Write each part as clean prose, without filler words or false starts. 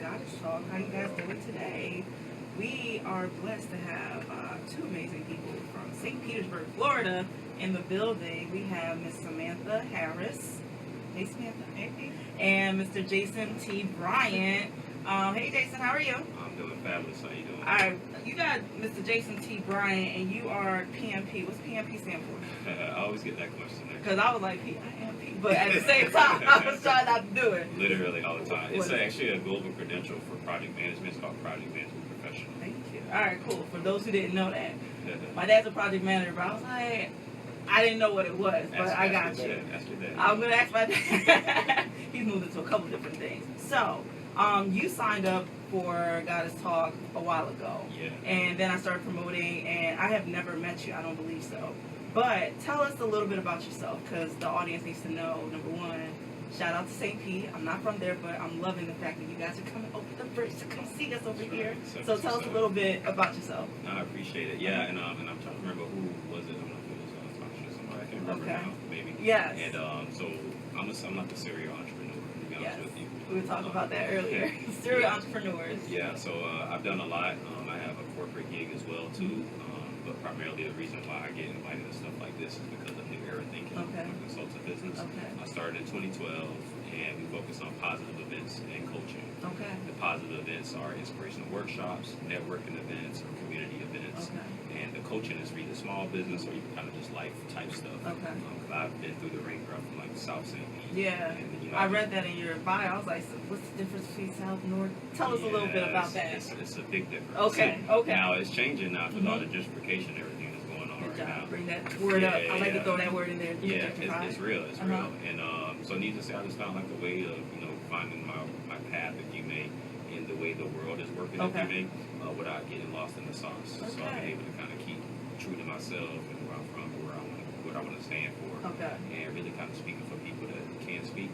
Goddess Talk. How you guys doing today? We are blessed to have two amazing people from St. Petersburg, Florida in the building. We have Miss Samantha Harris. Hey, Samantha. Hey. And Mr. Jason T. Bryant. Hey, Jason, how are you? I'm doing fabulous. How you doing? All right, you got Mr. Jason T. Bryant, and you are PMP. What's PMP stand for? I always get that question. Because I was like, PMP, but at the same time, I was trying not to do it. Literally all the time. It's actually a global credential for project management. It's called Project Management Professional. Thank you. All right, cool. For those who didn't know that, my dad's a project manager, but I was like, I didn't know what it was, but I got you. Ask your dad. I'm going to ask my dad. He's moved into a couple different things. So, you signed up for Goddess Talk a while ago. Yeah. And then I started promoting, and I have never met you. I don't believe so. But tell us a little bit about yourself, because the audience needs to know, number one, shout out to St. Pete. I'm not from there, but I'm loving the fact that you guys are coming over the bridge to come see us over here. So tell us a little bit about yourself. No, I appreciate it. Yeah, and I'm trying to remember who was it. I don't know if it was Tasha, somebody. I can't remember now, maybe. Yes. And so I'm not the serial entrepreneur, to be honest with you. We were talking about that earlier. Serial entrepreneurs. Yeah, so I've done a lot. I have a corporate gig as well, too. But primarily the reason why I get invited to stuff like this is because of New Era Thinking, my consultant business. I started in 2012, and we focus on positive events and coaching. The positive events are inspirational workshops, networking events, or community events. And the coaching is for either small business or even kind of just life type stuff. Because I've been through the ringer from like South St. Pete. Yeah, and, I read that in your bio. I was like, so what's the difference between South and North? Tell us a little bit about that. It's a big difference. Okay. Now it's changing now with all the gentrification and everything that's going on right now. Bring that word up. I like to throw that word in there. Yeah, it's real. It's real. And so needless to say, I just found like a way of finding my path, if you may, in the way the world is working, if you may, without getting lost in the sauce. So I've been able to kind of keep true to myself and where I'm from, what I want to stand for, and really kind of speaking for people that can speak.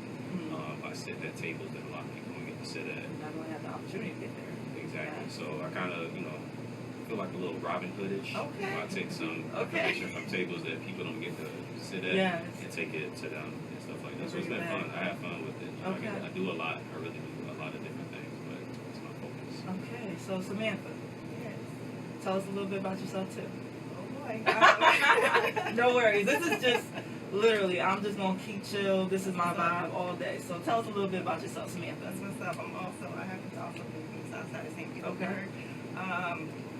I sit at tables that a lot of people don't get to sit at. Not going to have the opportunity to get there. Exactly. So I kind of, feel like a little Robin Hoodish. I take some information from tables that people don't get to sit at and take it to them and stuff like that. So it's been fun. I have fun with it. I do a lot. I really do a lot of different things, but it's my focus. Okay. So Samantha, tell us a little bit about yourself too. Oh boy. No worries. This is just literally, I'm just going to keep chill. This is my vibe all day. So tell us a little bit about yourself, Samantha. That's what's up. I happen to also live in the south side of St. Petersburg.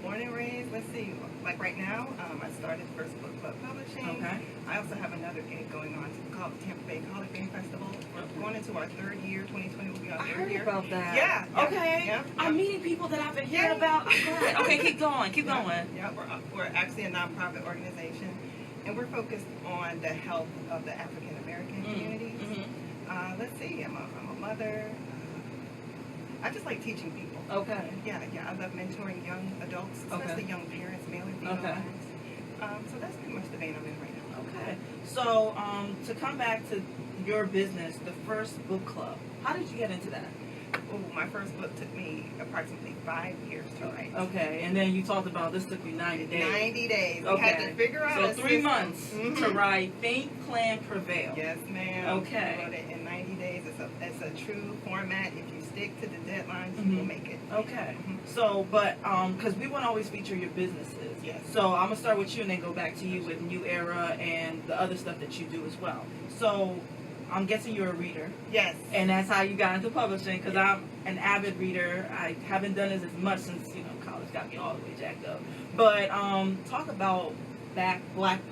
Born and raised, let's see, like right now, I started First Book Club Publishing. I also have another gig going on called the Tampa-Bay College Game Festival. We're going into our third year, 2020 will be our third year. I heard about that. Yeah. Okay. Yeah. I'm meeting people that I've been hearing about. I'm glad. Okay, keep going. Yeah, we're actually a nonprofit organization, and we're focused on the health of the African American communities. Let's see, I'm a mother. I just like teaching people. Yeah, I love mentoring young adults, especially young parents, male and female parents. So that's pretty much the vein I'm in right now. Okay. So to come back to your business, the First Book Club, how did you get into that? Oh, my first book took me approximately 5 years to write. Okay, and then you talked about this took you 90 days. 90 days. We had to figure out So 3 months to write Think-Plan-Prevail. Yes, ma'am. Okay. We wrote it in 90 days. It's a true format. If you stick to the deadlines, you will make it. Okay. So, but, because we want to always feature your businesses. Yes. So I'm going to start with you and then go back to you with New Era and the other stuff that you do as well. So, I'm guessing you're a reader. Yes. And that's how you got into publishing, because I'm an avid reader. I haven't done this as much since, college got me all the way jacked up. But talk about black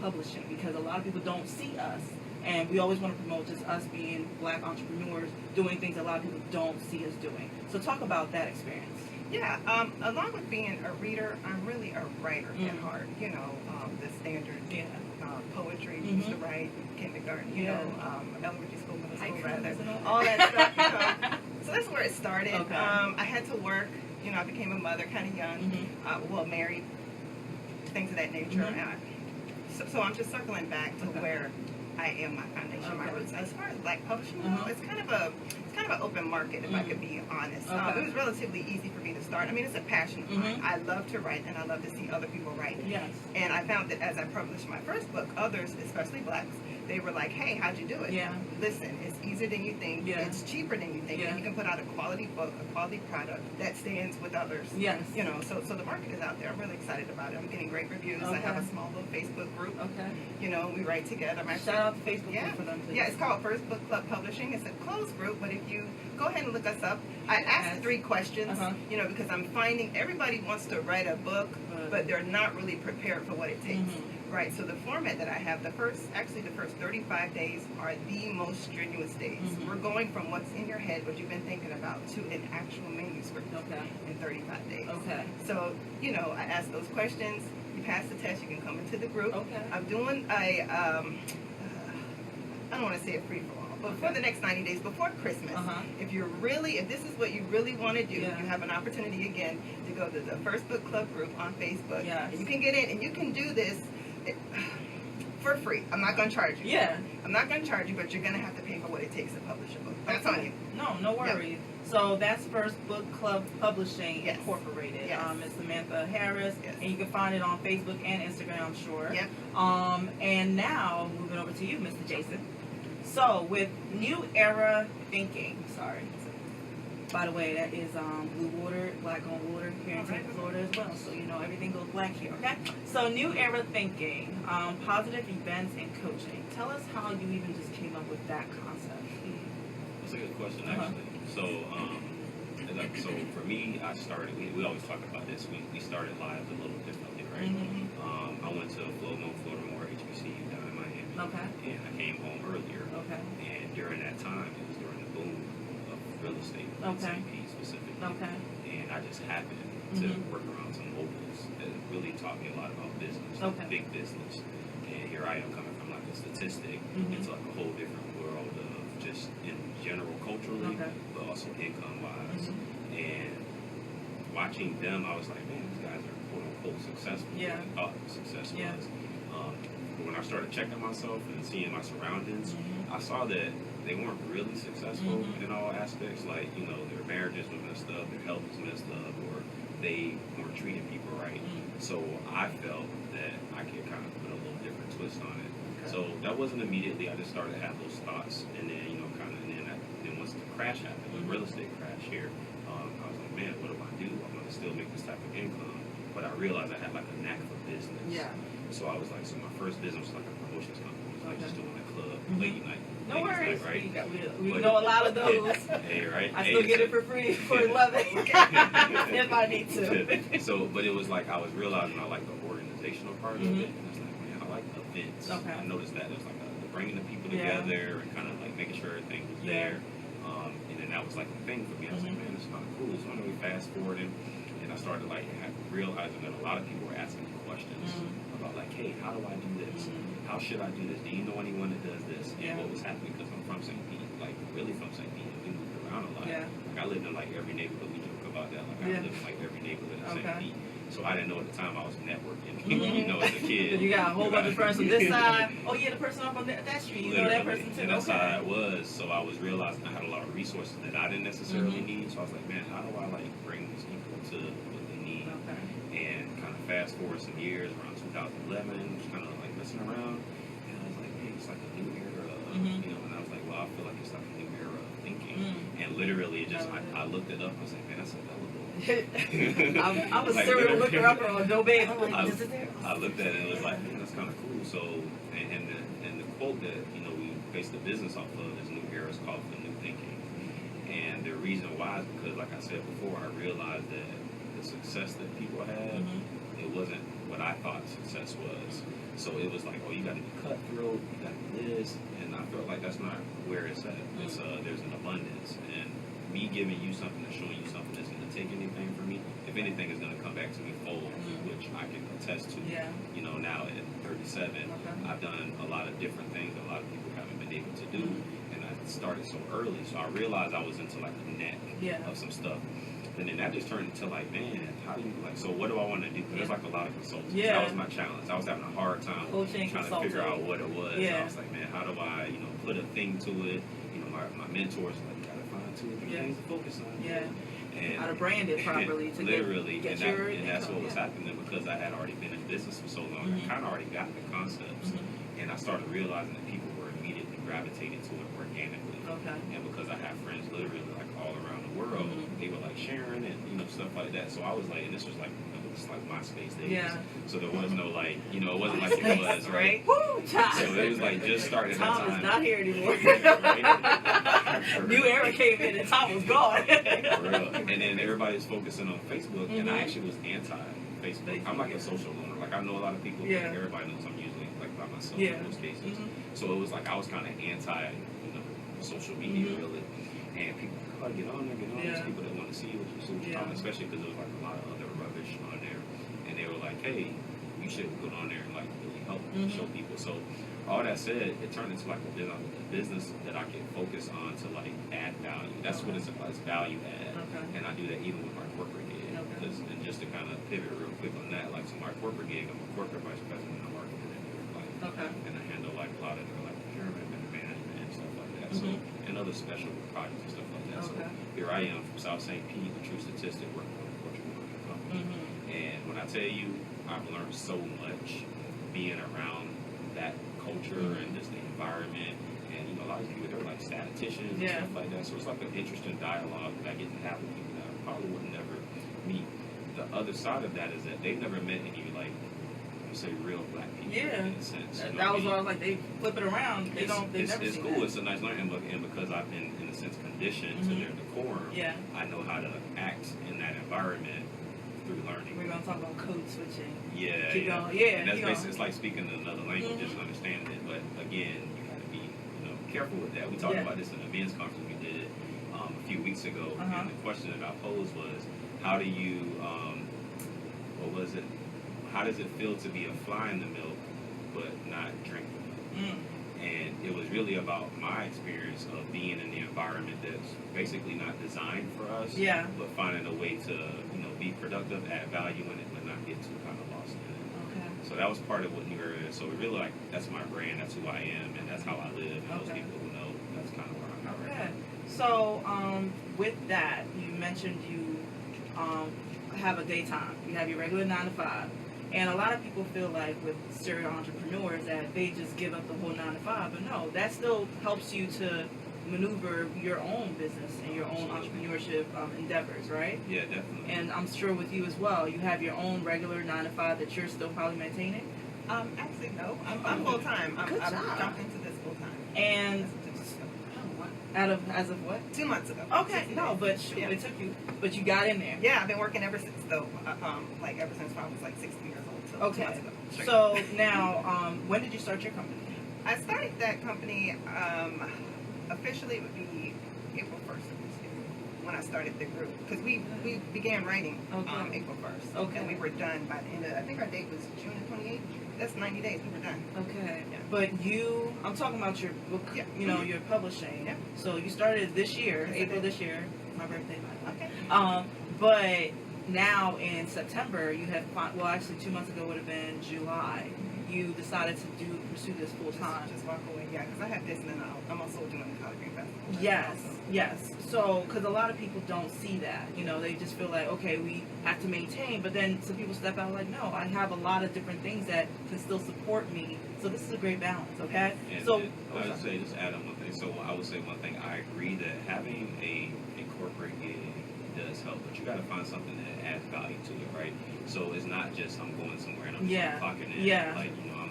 publishing, because a lot of people don't see us. And we always want to promote just us being black entrepreneurs, doing things a lot of people don't see us doing. So talk about that experience. Yeah, along with being a reader, I'm really a writer at heart. The standard poetry we used to write in kindergarten, elementary school, middle school, rather, all that stuff. So that's where it started. I had to work. I became a mother kind of young, married, things of that nature. So I'm just circling back to where I am, my foundation, my roots. As far as black publishing, it's kind of an open market, if I could be honest. It was relatively easy for me to start. I mean, it's a passion of mine. I love to write, and I love to see other people write. Yes. And I found that as I published my first book, others, especially blacks, they were like, hey, how'd you do it? Yeah. Listen, it's easier than you think. Yeah. It's cheaper than you think. Yeah. And you can put out a quality book, a quality product that stands with others. Yes. You know, so the market is out there. I'm really excited about it. I'm getting great reviews. Okay. I have a small little Facebook group. Okay. You know, we write together. Shout out to Facebook yeah. group for them too. Yeah, it's called First Book Club Publishing. It's a closed group, but if you go ahead and look us up, I asked the 3 questions, you know, because I'm finding everybody wants to write a book, but they're not really prepared for what it takes. Right, so the format that I have, the first 35 days are the most strenuous days. We're going from what's in your head, what you've been thinking about, to an actual manuscript in 35 days. Okay. So, you know, I ask those questions, you pass the test, you can come into the group. Okay. I'm doing a, I don't want to say a free-for-all, but for the next 90 days before Christmas, if this is what you really want to do, you have an opportunity again to go to the First Book Club group on Facebook. Yes. And you can get in, and you can do this for free. I'm not going to charge you. Yeah. I'm not going to charge you, but you're going to have to pay for what it takes to publish a book. That's on you. No worries. So that's First Book Club Publishing Incorporated. Yes. It's Samantha Harris, and you can find it on Facebook and Instagram, I'm sure. Yep. And now, moving over to you, Mr. Jason. So, with New Era Thinking, by the way, that is Blue Water, Black on Water here in Tampa, Florida as well. So, you know, everything goes black here, okay? So, New Era Thinking, positive events and coaching. Tell us how you even just came up with that concept. That's a good question, actually. So for me, I started, we always talk about this, we started lives a little differently, right? I went to Florida Moore HBCU down in Miami. Okay. And I came home earlier. Okay. And during that time, it was during the boom of real estate, St. Pete specifically. Okay. And I just happened to work around some locals that really taught me a lot about business, big business. And here I am coming from like a statistic into like a whole different world of just in general culturally, but also income-wise. And watching them, I was like, man, these guys are quote-unquote successful. Yeah. I thought success was. But when I started checking myself and seeing my surroundings, I saw that they weren't really successful in all aspects. Like, you know, their marriages were messed up, their health was messed up, or they weren't treating people right. So I felt that I could kind of put a little different twist on it. So that wasn't immediately. I just started to have those thoughts, and then, you know, then once the crash happened, the real estate crash here, I was like, man, what do I do? I'm going to still make this type of income, but I realized I had like a knack for business. Yeah. So I was like, so my first business was like a promotions company. It was like just doing a club, late night. No worries. Night, right? We know a lot of those. Hey, right? I still get it for free for 11 if I need to. So, but it was like I was realizing I like the organizational part of it. And I was like, man, I like events. Okay. I noticed that there's like bringing the people together and kind of like making sure everything was there. And then that was like the thing for me. I was like, man, it's not cool. So anyway, fast forwarding, and I started like realizing that a lot of people were asking me questions about like, hey, how do I do this? How should I do this? Do you know anyone that does this? And what was happening, because I'm from St. Pete, like really from St. Pete, and we moved around a lot. Like I lived in like every neighborhood. We joke about that. Like I lived in like every neighborhood in St. Pete. So I didn't know at the time I was networking. You know, as a kid. You got a whole bunch of friends from this side. Oh yeah, the person up on that street. You know that person too. And that's how it was. So I was realizing I had a lot of resources that I didn't necessarily need. So I was like, man, how do I like bring these people to what they need? And kind of fast forward some years, around 2011, just kind of like messing around. And I was like, hey, it's like a new era of, you know, and I was like, well, I feel like it's like a new era of thinking. And literally just, I looked it up. I was like, man, that's a hell of a I was serial looker up on no babe. I'm like, is it there? I looked at it and it was like, man, that's kind of cool. So, and the quote that, you know, we based the business off of is New Era is called the New Thinking. And the reason why is because, like I said before, I realized that the success that people have, it wasn't what I thought success was. So it was like, oh, you got to be cutthroat, you got to be this, and I felt like that's not where it's at. It's there's an abundance, and me giving you something and showing you something that's going to take anything from me, if anything, is going to come back to me full, which I can attest to. You know, now at 37, I've done a lot of different things that a lot of people haven't been able to do, and I started so early, so I realized I was into like a neck of some stuff. And then that just turned into like, man, how do you, like, so what do I want to do? Because there's like a lot of consultants. That was my challenge. I was having a hard time trying to figure out what it was. I was like, man, how do I, you know, put a thing to it? You know, my mentors were like, you got to find 2 or 3 things to focus on. And how to brand it properly to literally, get and that's what was happening because I had already been in business for so long. I kind of already got the concepts. And I started realizing that people were gravitated to it organically. Okay. And because I have friends literally like all around the world, they were like sharing and stuff like that. So I was like, and this was like MySpace days. Yeah. So there was no like, it wasn't like it was, right? Woo, child. So it was like just started that Tom time. is not here anymore. Right? New era came in and Tom was gone. For real. And then everybody's focusing on Facebook, and I actually was anti-Facebook. I'm like a social loner. Like I know a lot of people. Yeah. Like, everybody knows I'm usually like by myself Yeah. in most cases. So it was like I was kind of anti, social media really. And people get on there. There's people that want to see what you're talking, especially because there was like a lot of other rubbish on there, and they were like, "Hey, you should go on there and like really help show people." So all that said, it turned into like a business that I can focus on to like add value. That's what it's about. It's value add, and I do that even with my corporate gig. And just to kind of pivot real quick on that, like so my corporate gig, I'm a corporate vice president of marketing and I handle like a lot of like procurement and management and stuff like that. So and other special projects and stuff like that. So here I am from South St. Pete, the true statistic, working for a Fortune 100 company. And when I tell you, I've learned so much being around that culture and just the environment. And a lot of people, they're like statisticians and stuff like that. So it's like an interesting dialogue that I get to have with people that I probably would never meet. The other side of that is that they've never met any like say real black people in a sense. That was why I was like, they flip it around. They don't. They never. It's see cool. that. It's a nice learning book, and because I've been in a sense conditioned to their decorum, I know how to act in that environment through learning. We're gonna talk about code switching. Yeah, Keep yeah. going. Yeah, and that's basically it's like speaking another language, just understanding it. But again, you gotta be careful with that. We talked about this in a men's conference we did a few weeks ago, and the question that I posed was, how do you what was it? How does it feel to be a fly in the milk but not drink the milk? And it was really about my experience of being in the environment that's basically not designed for us, but finding a way to be productive, add value in it, but not get too kind of lost in it. Okay. So that was part of what New Era is. So it really like that's my brand, that's who I am, and that's how I live. And those people who know, that's kind of where I'm at right now. So with that, you mentioned you have a daytime. You have your regular 9 to 5. And a lot of people feel like with serial entrepreneurs that they just give up the whole 9 to 5, but no, that still helps you to maneuver your own business and your own entrepreneurship endeavors, right? Yeah, definitely. And I'm sure with you as well, you have your own regular 9 to 5 that you're still probably maintaining? Actually, no. I'm full time. I'm jumped into this full time. And as of what? 2 months ago. Okay, no, but it took you, but you got in there. Yeah, I've been working ever since though. Like ever since I was like 16 years old. So 2 months ago. So now, when did you start your company? I started that company officially it would be April 1st of this year when I started the group because we began writing April 1st. Okay. And we were done by the end of I think our date was June 28th. That's 90 days. We were done. Okay. Yeah. But I'm talking about your book, your publishing. Yeah. So you started this year, April this year, my birthday. Okay. But now in September, you have, actually 2 months ago would have been July. You decided to pursue this full time. Just walk away, yeah, because I have this and then I'm also doing the Collard Green Festival. Yes. So, because a lot of people don't see that, they just feel like, okay, we have to maintain, but then some people step out like, no, I have a lot of different things that can still support me. So this is a great balance, okay? And so I would say, just add on one thing. So I would say one thing, I agree that having a corporate gig does help, but you got to find something that adds value to it, right? So it's not just I'm going somewhere and I'm just clocking in. Yeah. Like, I'm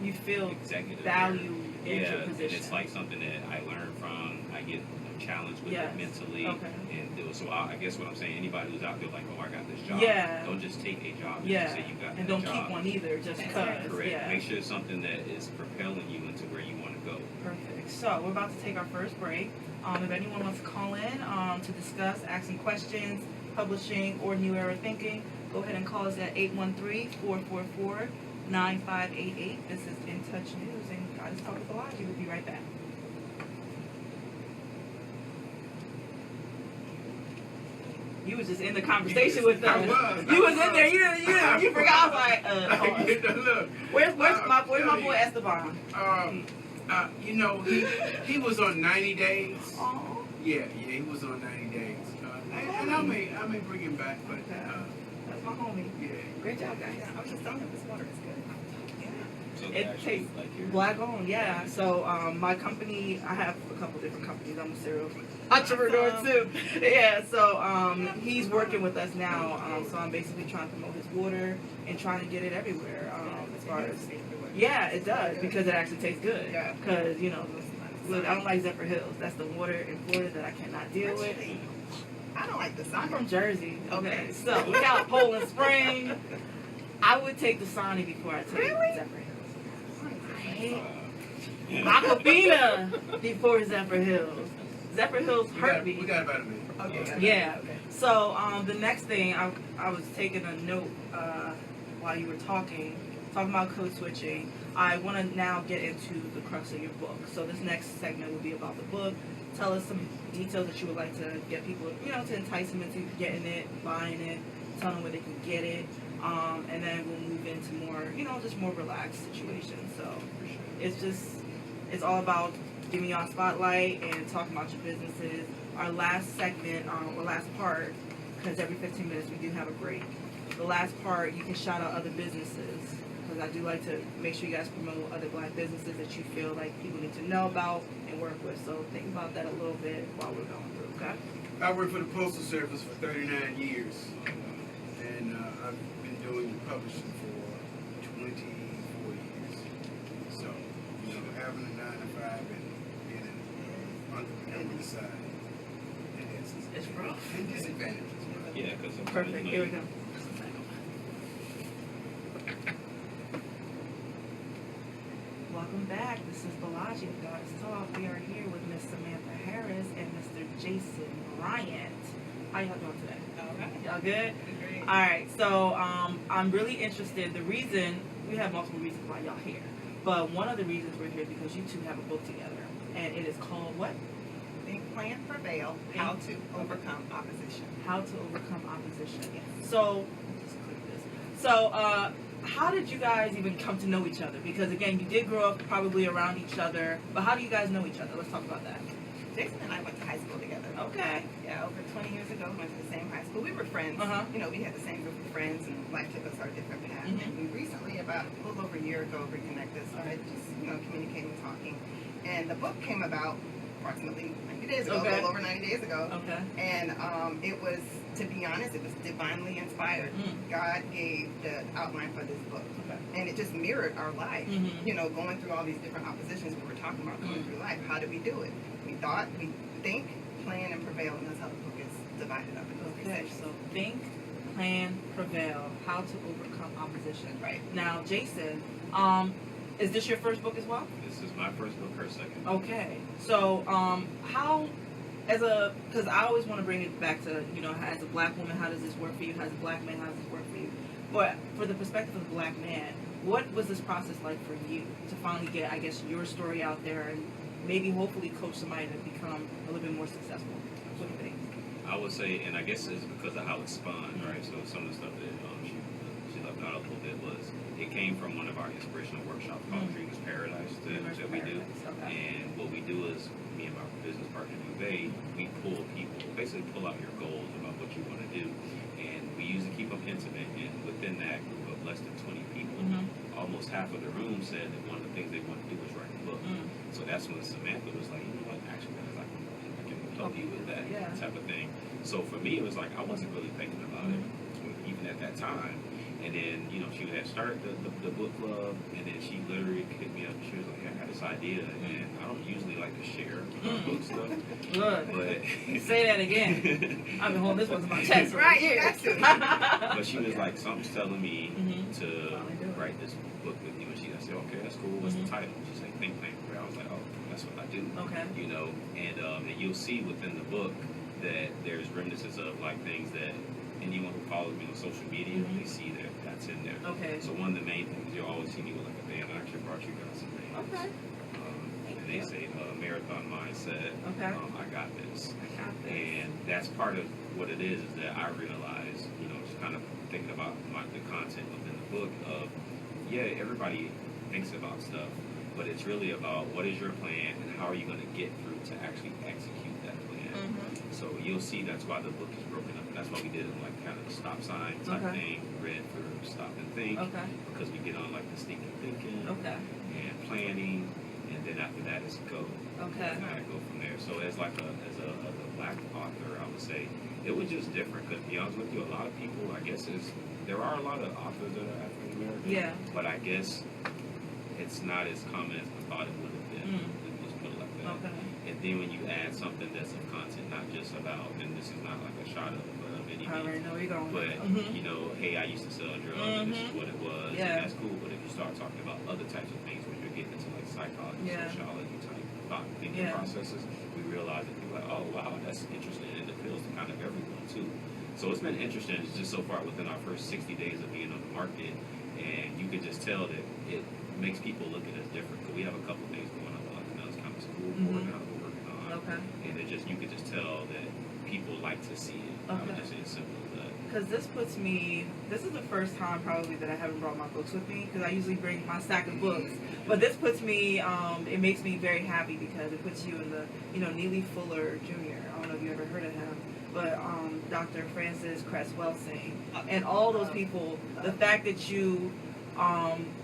you feel executive value in your position. And it's like something that I learn from. I get challenged with it mentally. And so I guess what I'm saying, anybody who's out there like, oh, I got this job. Don't just take a job. Just say you got and that don't job. keep one either, just because. Correct. Make sure it's something that is propelling you into where you want to go. Perfect. So we're about to take our first break. If anyone wants to call in to discuss, ask some questions, publishing, or New Era thinking, go ahead and call us at 813-444-9588. This is In Touch News, and God is Talking Elijah. We'll be right back. You was just in the conversation with them. You was in there. You forgot. I was like, look. Where's my boy Esteban? He was on 90 days. Oh. Yeah, he was on 90 days. And I may bring him back, but that's my homie. Yeah. Great job, guys. Yeah, I was just telling him this water is good. Yeah. So It actually, tastes like your black owned, yeah. So my company, I have a couple different companies. I'm a serial entrepreneur too. Yeah. So he's working with us now. So I'm basically trying to promote his water and trying to get it everywhere. As far as yeah, it does because it actually tastes good. Yeah. Because you know, look, I don't like Zephyr Hills. That's the water in Florida that I cannot deal with. I don't like the I'm sun. from Jersey. Okay. So we got Poland Spring. I would take the Sani before I take Really? Zephyr Hills. I hate yeah. Aquafina before Zephyr Hills. Zephyr Hills hurt me. We got about a minute. Okay. Yeah. Okay. So the next thing I was taking a note while you were talking about code switching. I want to now get into the crux of your book. So this next segment will be about the book. Tell us some details that you would like to get people, you know, to entice them into getting it, buying it, tell them where they can get it, and then we'll move into more, you know, just more relaxed situations. So it's all about giving y'all a spotlight and talking about your businesses. Our last segment, or last part, because every 15 minutes we do have a break. The last part, you can shout out other businesses, because I do like to make sure you guys promote other black businesses that you feel like people need to know about and work with. So think about that a little bit while we're going through, okay? I worked for the Postal Service for 39 years, and I've been doing publishing for 24 years. So, you know, having a 9 to 5 and being an entrepreneur on the side, It's rough. and disadvantages. Yeah, because Perfect. Here we go. Welcome back. This is Balaji of God's Talk. We are here with Miss Samantha Harris and Mr. Jason Bryant. How y'all doing today? All right. Y'all good? Great. All right. So I'm really interested. The reason we have multiple reasons why y'all here, but one of the reasons we're here because you two have a book together, and it is called what? Think-Plan-Prevail, How to Overcome Opposition. How to Overcome Opposition. Yes. So just click this. So how did you guys even come to know each other? Because again, you did grow up probably around each other, but how do you guys know each other? Let's talk about that. Jason and I went to high school together. Okay. Yeah, over 20 years ago, we went to the same high school. We were friends. Uh-huh. You know, we had the same group of friends, and life took us our different paths. Mhm. And we recently, about a little over a year ago, reconnected, started just, you know, communicating, talking. And the book came about approximately 90 days ago, Okay. a little over 90 days ago. Okay. And it was, to be honest, it was divinely inspired. God gave the outline for this book. Okay. And it just mirrored our life. Mhm. You know, going through all these different oppositions we were talking about going through life. How do we do it? We think, plan, and prevail, and that's how the book is divided up into those Okay. sections. So think, plan, prevail. How to overcome opposition. Right. Now, Jason, is this your first book as well? This is my first book, her second. Okay. So, how, because I always want to bring it back to, you know, as a black woman, how does this work for you? As a black man, how does this work for you? But for the perspective of a black man, what was this process like for you to finally get, I guess, your story out there and maybe hopefully coach somebody to become a little bit more successful? What do you think? I would say, and I guess it's because of how it spun, right? So some of the stuff that she left out a little bit was, it came from one of our inspirational workshops called Dreamers Paradise that we do. Okay. And what we do is, me and my business partner, Uwe, we basically pull out your goals about what you want to do. And we usually keep them intimate. And within that group of less than 20 people, almost half of the room said that one of the things they want to do was write a book. So that's when Samantha was like, you know what, actually, guys, I can help you with that type of thing. So for me, it was like, I wasn't really thinking about it, even at that time. And then, you know, she had started the book club, and then she literally hit me up, and she was like, hey, I got this idea, and I don't usually like to share book stuff. Look, but say that again. I've been holding this one to my chest. Right, you got to. But she was like, something's telling me to write this book with you. And I said, okay, that's cool. What's the title? She said, Think-Plan-Prevail. I was like, oh, that's what I do. Okay. You know, and you'll see within the book that there's reminiscences of like things that anyone who follows me on social media, they see that's in there. Okay. So one of the main things, you'll always see me with like a band. I actually brought you guys some names. Okay. And they say marathon mindset. Okay. I got this. I got this. And that's part of what it is that I realized, you know, just kind of thinking about the content within the book of, yeah, everybody thinks about stuff, but it's really about what is your plan and how are you going to get through to actually execute that plan. So you'll see that's why the book is broken up. That's why we did it like kind of a stop sign type thing, red for stop and think, because we get on like the thinking, and planning, and then after that is go. And I go from there. So as like as a black author, I would say it was just different. Because to be honest with you, a lot of people, I guess, there are a lot of authors that are African American. Yeah. But I guess it's not as common as I thought it would have been. Let's put it like that. And then when you add something that's of content, not just about, and this is not like a shot of any I already know where you're going. but you know, hey, I used to sell drugs, and this is what it was, and that's cool. But if you start talking about other types of things, when you're getting into like psychology, sociology type thought thinking processes, we realize that people are like, oh wow, that's interesting, and it appeals to kind of everyone too. So it's been interesting. It's just so far within our first 60 days of being on the market, and you can just tell that it makes people look at us different. Because we have a couple things going on, like another kind of school board now we're working on, and it just, you can just tell that people like to see it. I would just say it's simple as that. Because this is the first time probably that I haven't brought my books with me, because I usually bring my stack of books. But this puts me, it makes me very happy because it puts you in the, Neely Fuller Jr. I don't know if you ever heard of him, but Dr. Francis Cress Welsing, and all those people, the fact that you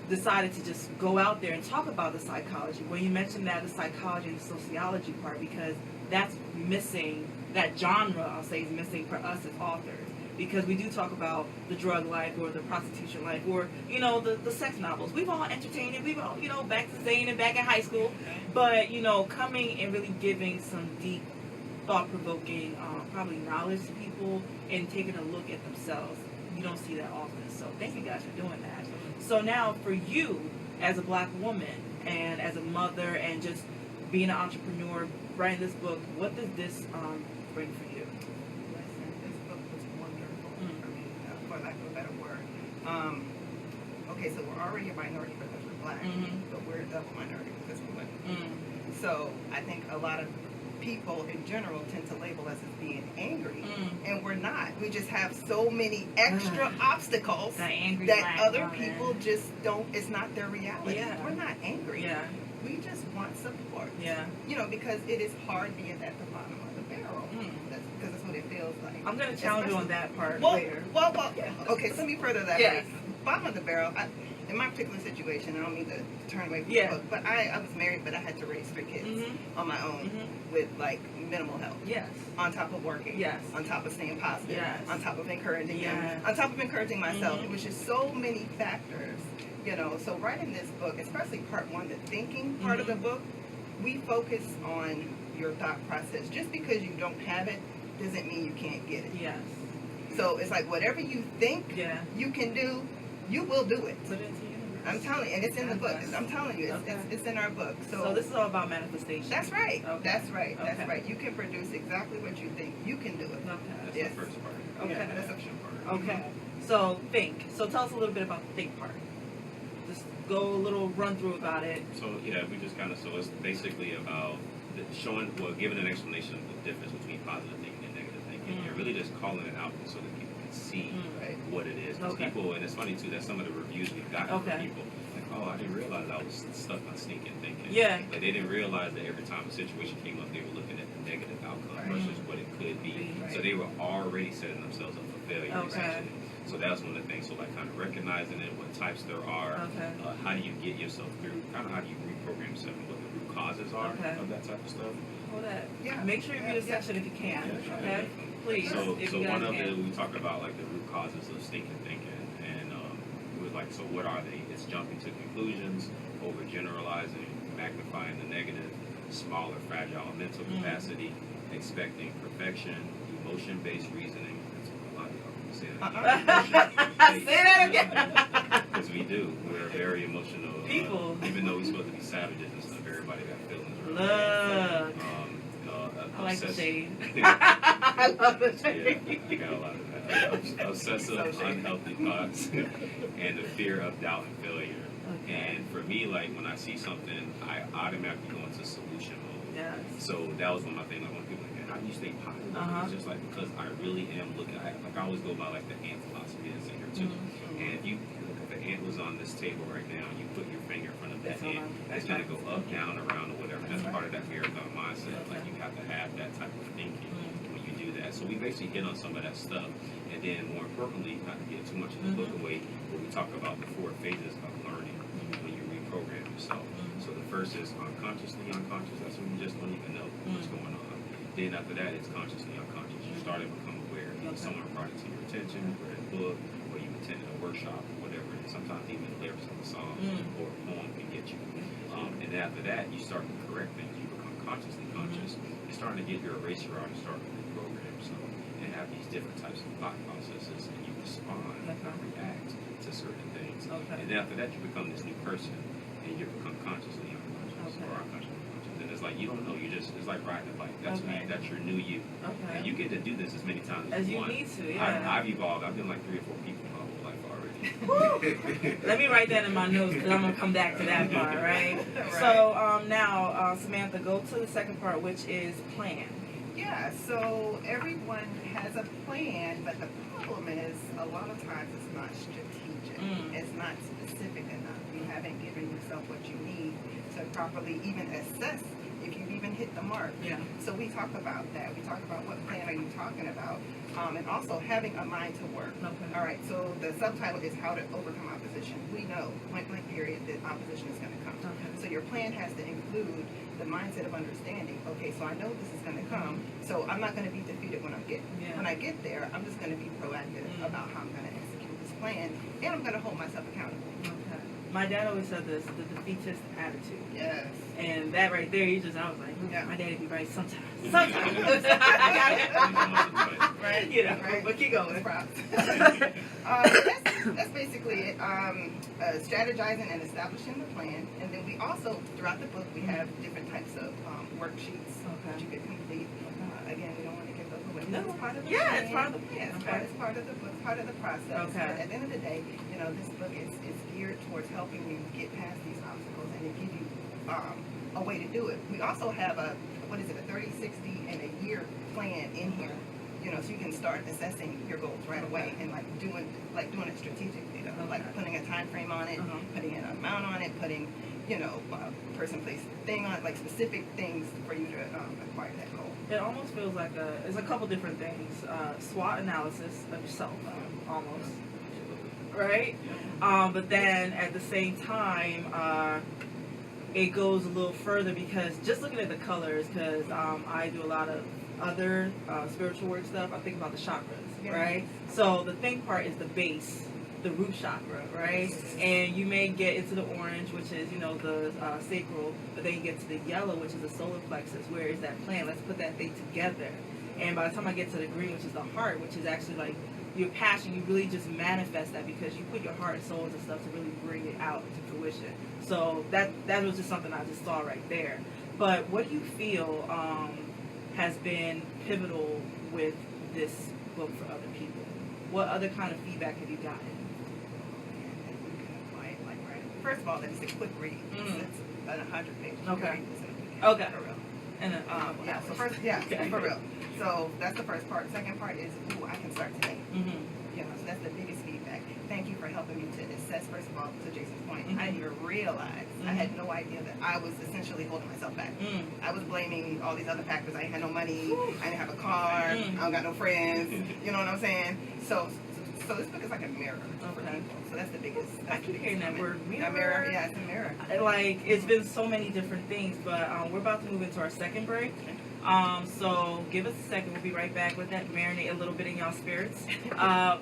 decided to just go out there and talk about the psychology, when you mentioned that the psychology and the sociology part, because that's missing, that genre, I'll say, is missing for us as authors. Because we do talk about the drug life or the prostitution life or, the sex novels. We've all entertained it. We've all, back to Zane and back in high school. But, coming and really giving some deep, thought-provoking, probably knowledge to people and taking a look at themselves, you don't see that often. So thank you guys for doing that. So now for you, as a black woman and as a mother and just being an entrepreneur, writing this book, what does this bring for you? For lack of a better word. Okay, so we're already a minority because we're black, but we're a double minority because we're women. So I think a lot of people in general tend to label us as being angry, and we're not. We just have so many extra obstacles that other people just don't, it's not their reality. We're not angry. We just want support. Because it is hard being at the bottom of the barrel. Because that's what it feels like. I'm going to challenge you on that part later. Okay, so let me further that. Bottom of the barrel, in my particular situation, I don't mean to turn away from the book, but I was married, but I had to raise 3 kids on my own with like minimal help. On top of working. On top of staying positive. On top of encouraging them. On top of encouraging myself. It was just so many factors, So writing this book, especially part 1, the thinking part of the book, we focus on your thought process. Just because you don't have it doesn't mean you can't get it. So it's like whatever you think you can do, you will do it. Put it into the universe. I'm telling you, and it's in the book. I'm telling you, it's in our book. So this is all about manifestation. That's right. That's right. That's right. You can produce exactly what you think. You can do it. That's the first part. That's the part. Okay. So think. So tell us a little bit about the think part. Just go a little run through about it. So we just kind of, so it's basically about giving an explanation of the difference between positive thinking and negative thinking, and really just calling it out so that people can see what it is. Because people, and it's funny too, that some of the reviews we've gotten from people, like, oh, I didn't realize I was stuck on sneaking thinking. Like they didn't realize that every time a situation came up, they were looking at the negative outcome versus what it could be. So they were already setting themselves up for failure, essentially. So that's one of the things. So like kind of recognizing it, what types there are, how do you get yourself through, kind of how do you reprogram yourself, and what the root causes are of that type of stuff. Hold that. Make sure you read a section if you can. Okay, please. So one of it, we talk about like the root causes of stinking thinking, and it was like, so what are they? It's jumping to conclusions, overgeneralizing, magnifying the negative, smaller, fragile mental capacity, expecting perfection, emotion-based reasoning. That's a lot of y'all say that. Say that again. Because we do. We're very emotional people. Even though we're supposed to be savages and stuff, everybody got feelings. Look. I like the shade. I love the shade. I got a lot of that. Obsessive, unhealthy thoughts, and the fear of doubt and failure. And for me, like when I see something, I automatically go into solution mode. So that was one of my things. Like when people are like, how do you stay positive? It's just like because I really am looking. I always go by like the ant philosophy that's in here too. And if you if an ant was on this table right now, and you put your finger in front of that ant, it's gonna go up, down, around, or whatever. That's part of that marathon mindset. Like you have to have that type of thinking when you So we basically hit on some of that stuff. And then more importantly, not to give too much of the book away, but we talk about the 4 phases of learning when you reprogram yourself. So the first is unconsciously unconscious. That's when you just don't even know what's going on. Then after that, it's consciously unconscious. You start to become aware. Someone brought it to your attention, read a book, or you attended a workshop, or whatever it is. Sometimes even the lyrics of a song or a poem can get you. And then after that, you start to correct things. You become consciously conscious. You're starting to get your eraser out and start to reprogram yourself and have these different types of thought processes, and you respond and react to certain things. And then after that, you become this new person, and you become consciously unconscious or unconsciously conscious. And it's like you don't know. You just it's like riding a bike. That's that's your new you. And you get to do this as many times as you want. Need to. Yeah. I've evolved. I've been like 3 or 4 people my whole life already. Let me write that in my notes because I'm gonna come back to that part, right? So now, Samantha, go to the second part, which is plan. Yeah, so everyone has a plan, but the problem is a lot of times it's not strategic. It's not specific enough. You haven't given yourself what you need to properly even assess if you've even hit the mark. Yeah. So we talk about that. We talk about what plan are you talking about, and also having a mind to work. All right, so the subtitle is how to overcome opposition. We know, point blank period, that opposition is going to come. So your plan has to include the mindset of understanding, okay, so I know this is going to come, so I'm not going to be defeated when I get there. I'm just going to be proactive about how I'm going to execute this plan, and I'm going to hold myself accountable. My dad always said this, the defeatist attitude. Yes. And that right there, I was like, my daddy be right sometimes. Sometimes. I got it. Right. You know, right. But keep going. That's basically it. Strategizing and establishing the plan. And then we also, throughout the book, we have different types of worksheets that you could complete. Again, we don't want to give those away. No. It's part of the plan. It's part of the plan. It's part of the book, part of the process. But at the end of the day, this book is geared towards helping you get past these obstacles and to give you a way to do it. We also have a 30, 60, and a year plan in here. So you can start assessing your goals right away and doing it strategically. Like putting a time frame on it, putting an amount on it, putting person, place, thing on it, like specific things for you to acquire that goal. It almost feels like it's a couple different things. SWOT analysis of yourself, almost, right? But then at the same time, it goes a little further because just looking at the colors, because I do a lot of other spiritual work stuff, I think about the chakras, right? So the think part is the base, the root chakra, right? And you may get into the orange, which is, the sacral, but then you get to the yellow, which is the solar plexus. Where is that plan? Let's put that thing together. And by the time I get to the green, which is the heart, which is actually like your passion, you really just manifest that because you put your heart and soul into stuff to really bring it out to fruition. So that was just something I just saw right there. But what do you feel has been pivotal with this book for other people? What other kind of feedback have you gotten? First of all, it's a quick read. It's about 100 pages. Okay. For real. And then, for real. So that's the first part. Second part is, I can start today. So that's the biggest feedback. Thank you for helping me to assess, first of all, to Jason's point. I didn't even realize, I had no idea that I was essentially holding myself back. I was blaming all these other factors. I had no money, I didn't have a car, I don't got no friends, you know what I'm saying? So this book is like a mirror for people. So that's the biggest. I keep hearing that word, mirror. A mirror, yeah, it's a mirror. Like, it's been so many different things, but we're about to move into our second break. So give us a second. We'll be right back with that. Marinate a little bit in y'all spirits.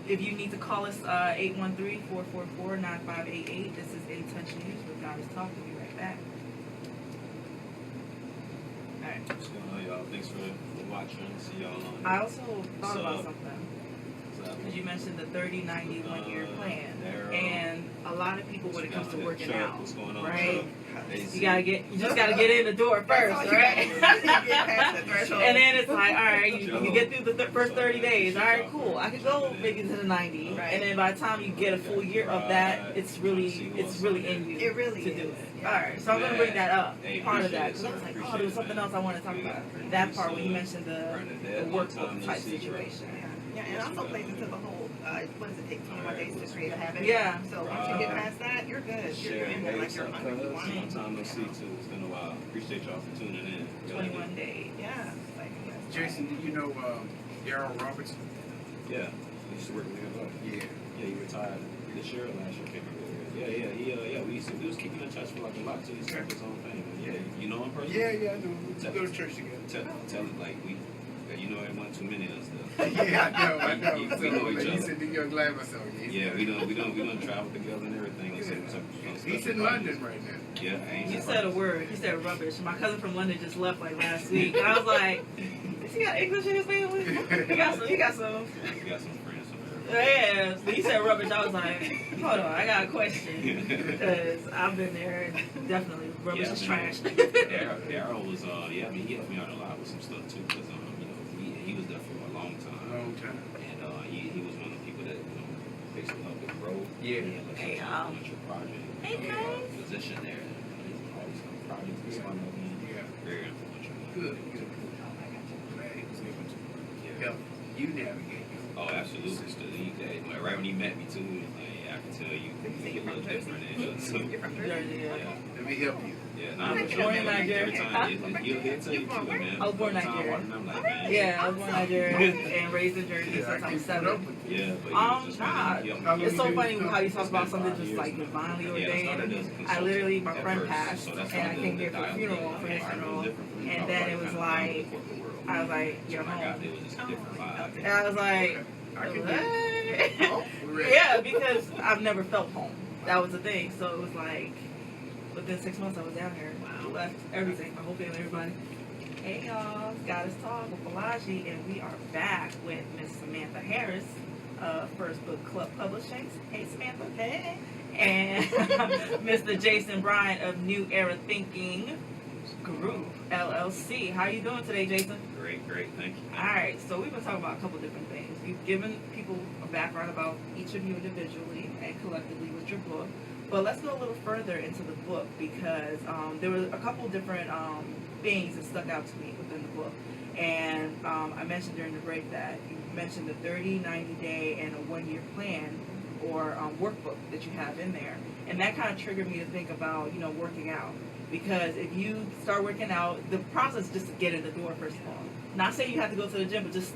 If you need to call us, 813-444-9588. This is In Touch News with God is Talking. We'll be right back. All right. What's going on, y'all? Thanks for watching. See y'all on. I also thought about something. Because you mentioned the 30, 90, 1 year plan. And a lot lot of people when it comes to working out, right? You just gotta get in the door first, right? And then it's like, all right, you get through the first 30 days. All right, cool. I could go maybe to the 90, and then by the time you get a full year of that, it's really in you to do it. All right, so I'm gonna bring that up, part of that, because I was like, oh, there was something else I want to talk about. That part when you mentioned the workbook type situation. Yeah, and also plays into the whole, what does it take, 21 days to create a habit? Yeah. So once you get past that, you're good. You're in there like you're hungry. Long time no see too. It's been a while. Appreciate y'all for tuning in. 21 days. Yeah. Jason, do you know Daryl Roberts. Yeah, he used to work with me a lot. Yeah. Yeah, he retired this year or last year. I can't remember. Yeah. We was keeping in touch for like a lot till he started his own thing. Yeah, you know him personally? Yeah, I know. We go to church together. Tell him like you know, it wasn't too many of us though. Yeah, I know. We So, know each he other. said the young Glamour song. Yeah, we don't travel together and everything. He's in London right now. Yeah, You said a word. You said rubbish. My cousin from London just left like last week. And I was like, does he got English in his family? He got some. We got some friends from there. Yeah, so he said rubbish. I was like, hold on, I got a question. Because I've been there and definitely rubbish is trash. Daryl was, he helped me out a lot with some stuff too. Because, he was there for a long time. And he was one of the people that, basically helped it grow. Yeah. Hey, your project. Hey, guys. Position there. All these kind of projects. This one, very influential. Good. Glad he was able to help you navigate. Oh, absolutely. Right when he met me too, he was like, yeah, I can tell you a little different. You're from Jersey? Yeah. Let me help you. Yeah, I was born in Nigeria. He'll tell you too, man. I was born in Nigeria. I'm like, man. Yeah, I was born in Nigeria and raised in Jersey since I was 7. Yeah, but Nah. It's so funny how you talk about something just like divinely ordained. I literally, my friend passed, and I came here for a funeral, for his funeral, and then it was like, I was like, you're home. And I was like, what? Yeah, because I've never felt home. That was the thing. So it was like, within 6 months I was down here. Left everything, my whole family, everybody. Hey y'all, it's Goddess Talk with Balaji, and we are back with Miss Samantha Harris, First Book Club Publishing. Hey Samantha. Hey. And Mr. Jason Bryant of New Era Thinking Group LLC. How are you doing today, Jason? Great, thank you. All right, so we've been talking about a couple different things. You've given people a background about each of you individually and collectively with your book. But let's go a little further into the book because there were a couple different things that stuck out to me within the book. And I mentioned during the break that you mentioned the 30, 90-day, and a 1-year plan or workbook that you have in there. And that kind of triggered me to think about, working out. Because if you start working out, the process just to get in the door, first of all. Not saying you have to go to the gym, but just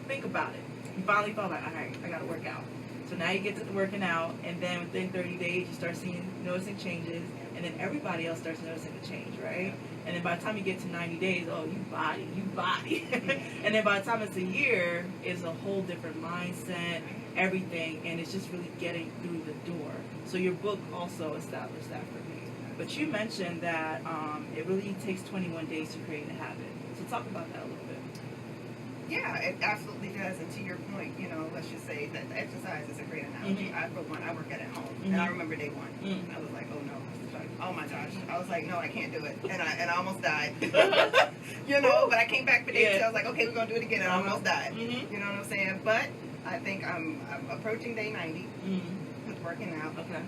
think about it. You finally felt like, all right, I got to work out. So now you get to the working out, and then within 30 days, you start noticing changes, and then everybody else starts noticing the change, right? And then by the time you get to 90 days, oh, you body. And then by the time it's a year, it's a whole different mindset, everything, and it's just really getting through the door. So your book also established that for me. But you mentioned that it really takes 21 days to create a habit. So talk about that a little bit. Yeah, it absolutely does. And to your point, let's just say that exercise is a great analogy. I, for one, I work at home, and I remember day one. I was like, oh no, oh my gosh. I was like, no, I can't do it, and I almost died. But I came back for day 2. I was like, okay, we're gonna do it again, and I almost died. You know what I'm saying? But I think I'm approaching day 90 with working out. Okay.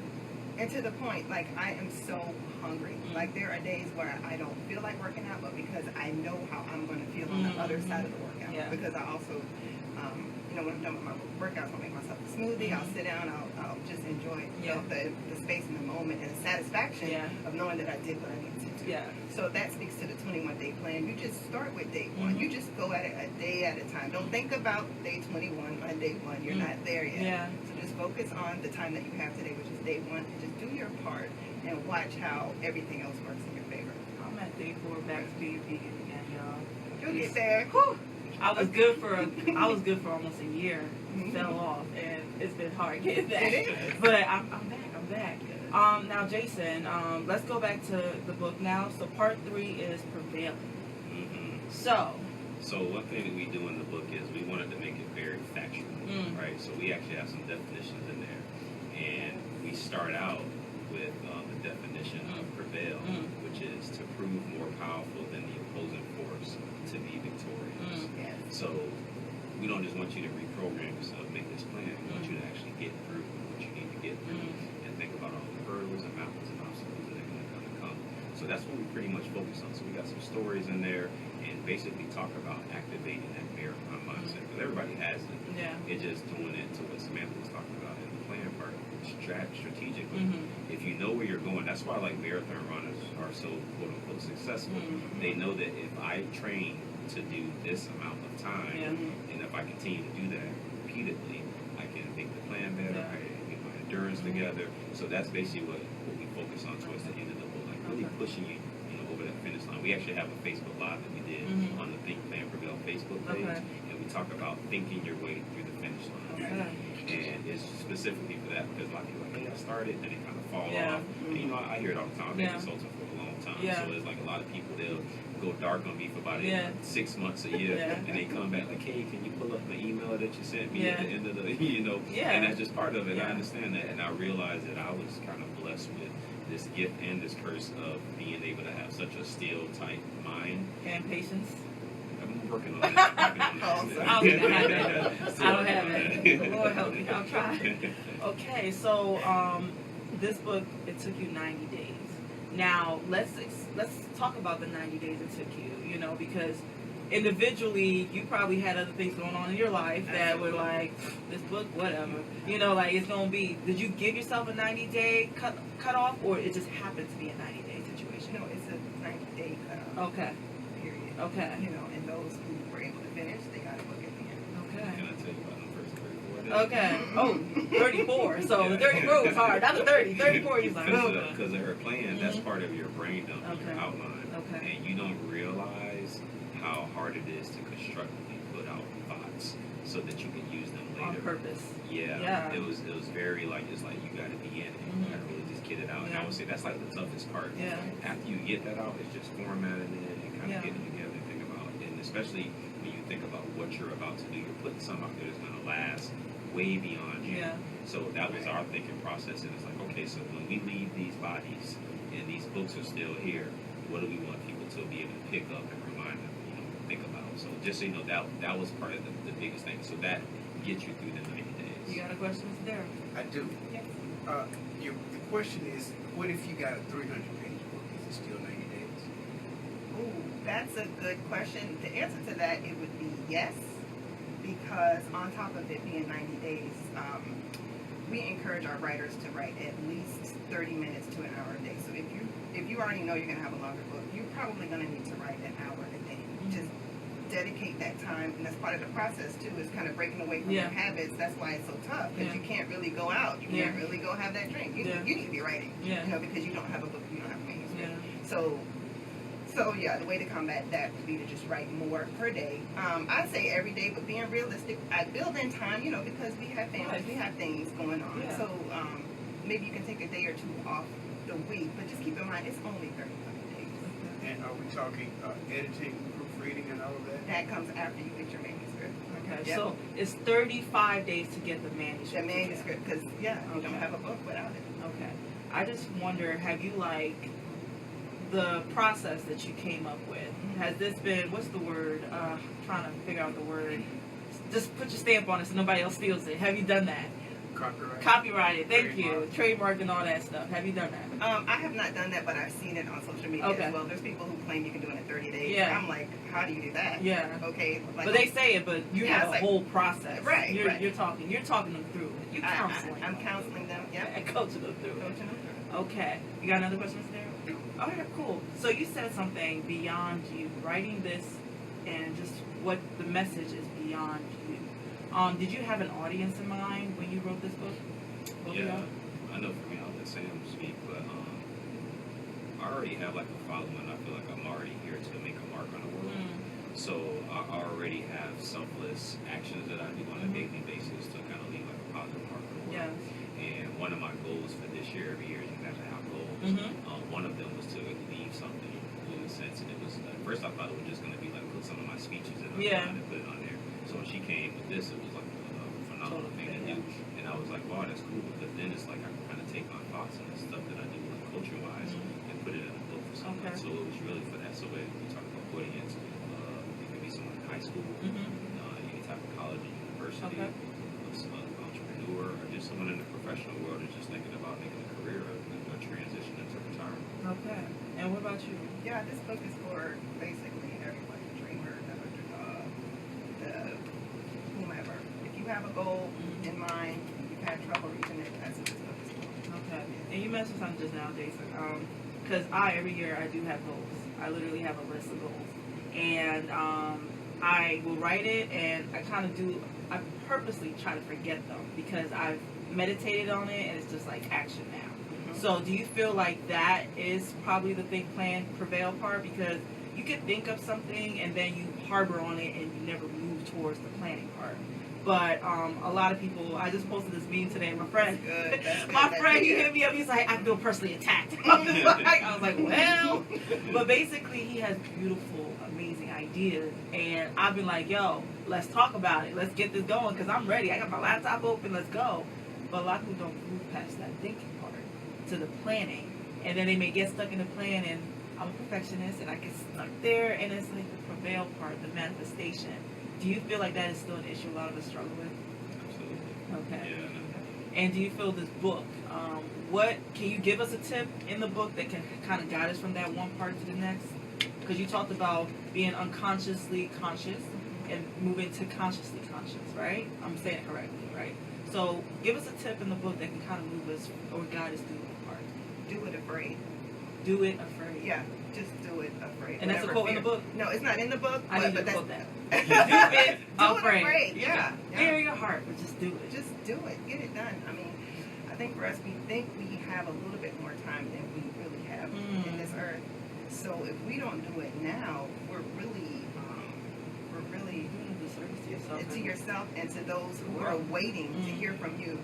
And to the point, like, I am so hungry. Like, there are days where I don't feel like working out, but because I know how I'm going to feel on the other side of the workout. Yeah. Because I also, when I'm done with my workouts, I'll make myself a smoothie, I'll sit down, I'll just enjoy the space and the moment and the satisfaction of knowing that I did what I needed to do. Yeah. So that speaks to the 21-day plan. You just start with day 1. You just go at it a day at a time. Don't think about day 21 on day 1. You're not there yet. Yeah. So just focus on the time that you have today, which is day 1, and just do your part and watch how everything else works in your favor. I'm at day 4, back to being vegan again, y'all. You'll get there. Whew. I was good for almost a year. Fell off, and it's been hard getting back. But I'm back. Now, Jason, let's go back to the book now. So part 3 is prevailing. So one thing that we do in the book is we wanted to make it very factual, right? So we actually have some definitions in there, and we start out with the definition of prevail, which is to prove more powerful than the opposing force to be victorious. So we don't just want you to reprogram yourself, make this plan. We want you to actually get through what you need to get through and think about all the hurdles and mountains and obstacles that are going to come. So that's what we pretty much focus on. So we got some stories in there and basically talk about activating that marathon mindset, because everybody has it. Yeah. It's just doing it to what Samantha was talking about in the plan part, strategically. If you know where you're going, that's why like marathon runners are so quote unquote successful. They know that if I train to do this amount of time, and if I continue to do that repeatedly, I can think the plan better, I can get my endurance together. So that's basically what we focus on towards the end of the book, like really pushing you, over that finish line. We actually have a Facebook Live that we did on the Think-Plan-Prevail Facebook page, and we talk about thinking your way through the finish line. And it's specifically for that because a lot of people are like, hey, I started, then they kind of fall off. And I hear it all the time. I've been consulting for a long time. So it's like a lot of people, they'll go dark on me for about 6 months, a year, and they come back like, hey, can you pull up the email that you sent me at the end of the, and that's just part of it. I understand that, and I realized that I was kind of blessed with this gift and this curse of being able to have such a still type mind and patience. I'm working on it. I don't have it. Lord help me. I'll try. Okay, so this book, it took you 90 days. Now let's talk about the 90 days it took you. Because individually you probably had other things going on in your life that were like, this book, whatever. Like it's gonna be. Did you give yourself a 90-day cut off, or it just happened to be a 90-day situation? No, it's a 90-day cutoff. Okay. Period. Okay. And those who were able to finish, they got a book at the end. Okay. Can I tell you about the first 34 days? Okay. Oh, 34. So the 34 was hard. Not the 30. 34, you're like, because of her plan, that's part of your brain dump, your outline. Okay. And you don't realize how hard it is to constructively put out thoughts so that you can use them later. On purpose. Yeah. It was very like, it's like you got to be in it. You got to really just get it out. And I would say that's like the toughest part. Yeah. After you get that out, it's just formatting it and kind of getting it together and think about it. And especially when you think about what you're about to do, you're putting something out there that's going to last way beyond you. Yeah. So that was our thinking process. And it's like, okay, so when we leave these bodies and these books are still here, what do we want people to be able to pick up and remind them, think about? So just so you know, that was part of the biggest thing. So that gets you through the 90 days. You got a question, Mr. Derek? I do. Yes. The question is, what if you got a 300-page book? Is it still 90 days? Ooh, that's a good question. The answer to that, it would be yes, because on top of it being 90 days, we encourage our writers to write at least 30 minutes to an hour a day. So if you already know you're going to have a longer book, you're probably going to need to write an hour a day. Just dedicate that time, and that's part of the process too, is kind of breaking away from your habits. That's why it's so tough, because you can't really go out, you can't really go have that drink. You need to be writing, because you don't have a book, you don't have a manuscript. So the way to combat that would be to just write more per day. I'd say every day, but being realistic, I build in time, because we have families, we have things going on. So maybe you can take a day or two off the week, but just keep in mind it's only 35 days. And are we talking editing, proofreading, and all of that? That comes after you get your manuscript. Okay, so it's 35 days to get the manuscript. The manuscript, because you don't have a book without it. Okay. I just wonder, have you the process that you came up with, has this been, what's the word, trying to figure out the word, just put your stamp on it so nobody else steals it. Have you done that? Copyrighted, thank you. Trademark and all that stuff. Have you done that? I have not done that, but I've seen it on social media as well. There's people who claim you can do it in 30 days. Yeah. I'm like, how do you do that? Yeah. Okay. But they say it, but you have a whole process. Right. You're talking them through it. You're counseling. I'm counseling them. Yeah. And coaching them through it. Okay. You got another question, Mr. Darryl? All right, cool. So you said something beyond you, writing this, and just what the message is beyond you. Did you have an audience in mind when you wrote this book? Yeah, I know for me, I'll let Sam speak, but I already have a following. I feel like I'm already here to make a mark on the world. So I already have selfless actions that I do on a daily basis to kind of leave a positive mark on the world. And one of my goals for this year, every year you have to have goals. One of them was to leave something in a sense, and it was at first I thought it was just going to be put some of my speeches in and put it on there. So when she came with this, it was a phenomenal thing to do. And I was like, wow, that's cool. But then it's like I can kind of take my thoughts and the stuff that I do culture-wise and put it in a book or something. So it was really for that. So when we talk about audience, it could be someone in high school, any type of college or university, some entrepreneur, or just someone in the professional world who's just thinking about making a career or a transition into retirement. Okay. And what about you? Yeah, this book is for basically everyone, the dreamer, whomever. If you have a goal in mind, you've had trouble reaching it, that's what this book is for. Okay. And you mentioned something just now, Jason. Because every year I do have goals. I literally have a list of goals. and I will write it, and I purposely try to forget them because I've meditated on it, and it's just like action now. So do you feel like that is probably the Think-Plan-Prevail part? Because you could think of something and then you harbor on it and you never move towards the planning part. But a lot of people, I just posted this meme today, and my friend, he hit me up, he's like, I feel personally attacked. I was like, well, but basically he has beautiful, amazing ideas, and I've been like, yo, let's talk about it. Let's get this going, because I'm ready. I got my laptop open, let's go. But a lot of people don't move past that thinking part to the planning, and then they may get stuck in the plan, and I'm a perfectionist and I get stuck there, and it's like the prevail part, the manifestation. Do you feel like that is still an issue a lot of us struggle with? Absolutely. Okay. Yeah. And do you feel this book, what can you give us a tip in the book that can kind of guide us from that one part to the next? Because you talked about being unconsciously conscious and moving to consciously conscious, right? I'm saying it correctly, right? So give us a tip in the book that can kind of move us or guide us through that part. Do it afraid. Do it afraid. Yeah, just do it afraid. And that's a quote in the book? No, it's not in the book. I need but to quote that. do it afraid. Yeah. Fear your heart, but just do it. Just do it. Get it done. I mean, I think for us, we think we have a little bit more time than we really have in this earth. So if we don't do it now, we're really doing a disservice to yourself and to those who are waiting to hear from you.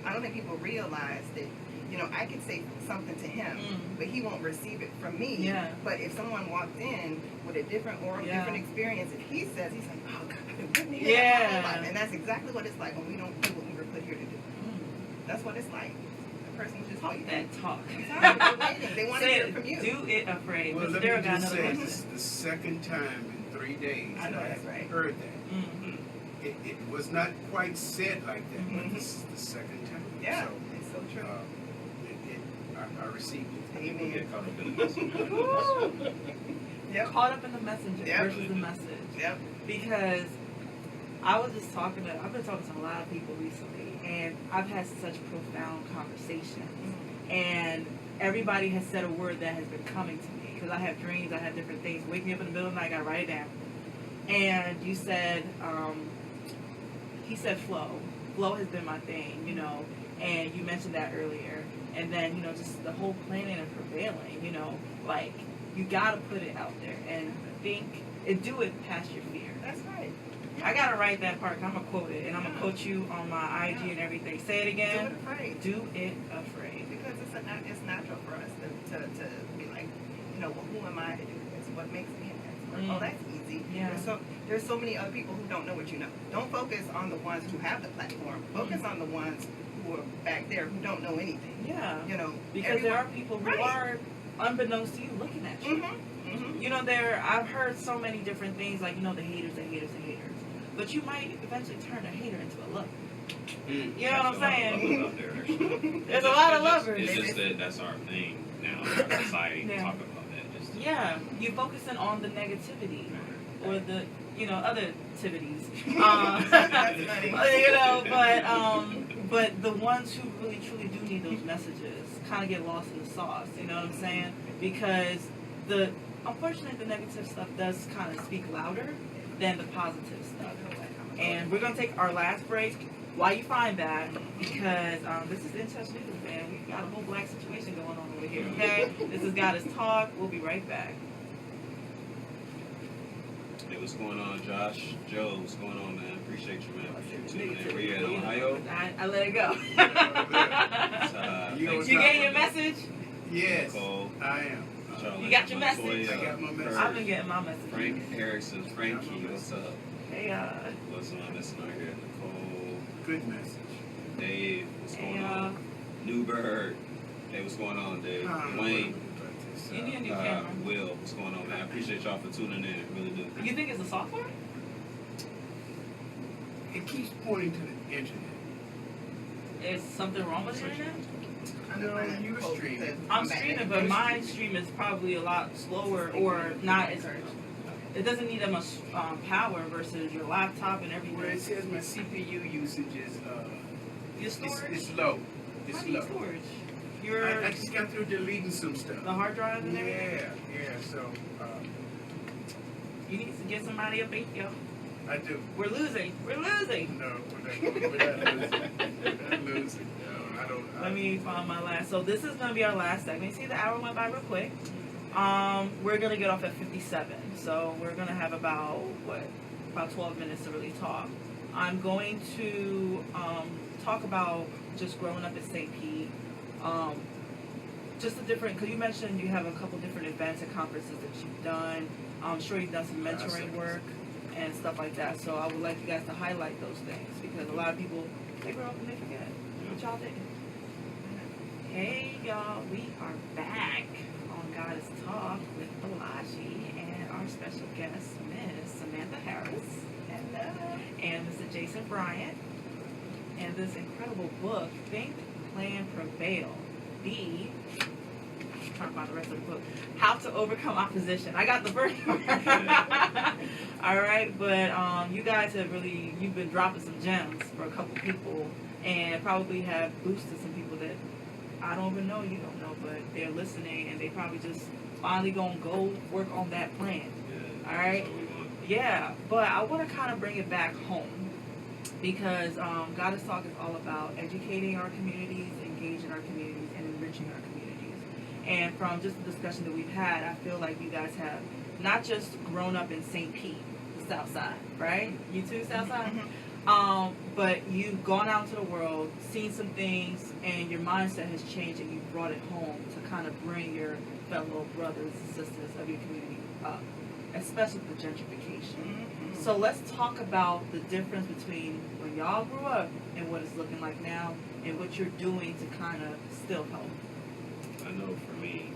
I don't think people realize that, you know, I could say something to him, but he won't receive it from me. Yeah. But if someone walked in with a different oral, different experience, if he says, he's like, oh God, I've been waiting to hear that my whole life. And that's exactly what it's like when we don't do what we were put here to do. That's what it's like. The person just talk waiting. that talk. They're waiting. They want to hear it from you. Do it afraid. Well, let Daryl me got just another say, question. this is the second time in 3 days I know that's right. heard that. It was not quite said like that, but this is the second time. Yeah, So, it's so true. I received it. People Amen. get caught up in the message. Yep. Caught up in the messenger versus the message. Yep. Because I've been talking to a lot of people recently, and I've had such profound conversations. And everybody has said a word that has been coming to me, because I have dreams, I have different things. Wake me up in the middle of the night, I gotta write it down. And you said, he said flow. Flow has been my thing, you know, and you mentioned that earlier. And then, you know, just the whole planning and prevailing, you know, like, you gotta put it out there and think and do it past your fear. That's right. I gotta write that part. I'm gonna quote it, and I'm gonna quote you on my IG and everything. Say it again. Do it afraid. Do it afraid. Because it's natural for us to be like, you know, well, who am I to do this? What makes me an expert? Oh, that's easy. Yeah. There's so many other people who don't know what you know. Don't focus on the ones who have the platform. Focus on the ones who are back there who don't know anything. Yeah. You know, because there are people who are, unbeknownst to you, looking at you. You know, I've heard so many different things, like, you know, the haters. But you might eventually turn a hater into a lover. You know what I'm saying? Out there, actually. There's a lot of lovers. It's just that that's our thing now in our society to talk about that. You're focusing on the negativity or the, you know, other activities. You know, but the ones who really truly do need those messages kind of get lost in the sauce. You know what I'm saying? Because unfortunately, the negative stuff does kind of speak louder than the positive stuff. And we're gonna take our last break while you find that, because this is In Touch News, man. We've got a whole black situation going on over here. Okay, this is Goddess Talk. We'll be right back. Hey, what's going on, Josh? Joe, what's going on, man? Appreciate you, man. Tuning in. Where you at, Ohio? I let it go. You get your message? Yes, Nicole. I am. You got your message? I got my message. I've been getting my message. Frank Harrison, Frankie, what's up? Hey, What's on this out here? Nicole. Good message. Dave, what's going on? Newberg. Hey, what's going on, Dave? Wayne. You need a new camera. Will, what's going on, man? I appreciate y'all for tuning in. Really do. You think it's the software? It keeps pointing to the internet. Is something wrong with the internet? No, you're streaming. I'm streaming, but my stream is probably a lot slower or not as. It doesn't need that much power versus your laptop and everything. Where it says my CPU usage is Your storage? It's low. It's How do you low. storage? I just got through deleting some stuff. The hard drive and everything? Yeah. So You need to get somebody up in here. I do. We're losing. We're losing. No, we're not losing. We're not losing. No, I don't. Let me find my last. So this is going to be our last segment. See, the hour went by real quick. We're going to get off at 57. So we're going to have about 12 minutes to really talk. I'm going to talk about just growing up at St. Pete. Just the different, because you mentioned you have a couple different events and conferences that you've done. I'm sure you've done some mentoring work and stuff like that. So I would like you guys to highlight those things because a lot of people, they grow up and they forget what y'all did. Hey y'all, we are back on Goddess Talk with Balaji and our special guest, Miss Samantha Harris. Hello. And Mr. Jason Bryant. And this incredible book, Think-Plan-Prevail. Trying to find the rest of the book. How to Overcome Opposition. I got the first one. All right, but you guys have really, you've been dropping some gems for a couple people and probably have boosted some people that I don't even know, you don't know, but they're listening and they probably just finally gonna go work on that plan. Yeah, all right? that's what we want. Yeah, but I want to kind of bring it back home because Goddess Talk is all about educating our communities, engaging our communities, and enriching our communities. And from just the discussion that we've had, I feel like you guys have not just grown up in St. Pete, the South Side, right? You too, South Side? Mm-hmm. But you've gone out into the world, seen some things, and your mindset has changed, and you've brought it home to kind of bring your fellow brothers and sisters of your community up, especially the gentrification. Mm-hmm. So let's talk about the difference between when y'all grew up and what it's looking like now, and what you're doing to kind of still help. I know for me,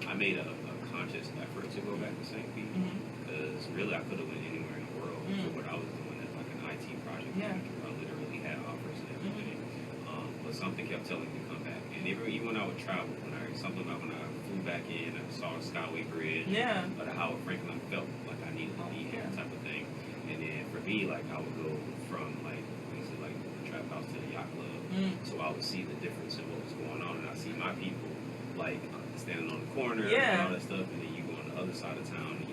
I made a conscious effort to go back to St. Pete because really I could have went anywhere in the world for what I was doing as like an IT project manager. I literally had offers and everything, but something kept telling me to come back. And even when I would travel, when I flew back in, I saw the Skyway Bridge, or the Howard Franklin, I felt like I needed to be here, type of thing. And then for me, like I would go from like basically like the trap house to the yacht club. So I would see the difference in what was going on, and I see my people like standing on the corner and all that stuff, and then you go on the other side of town, and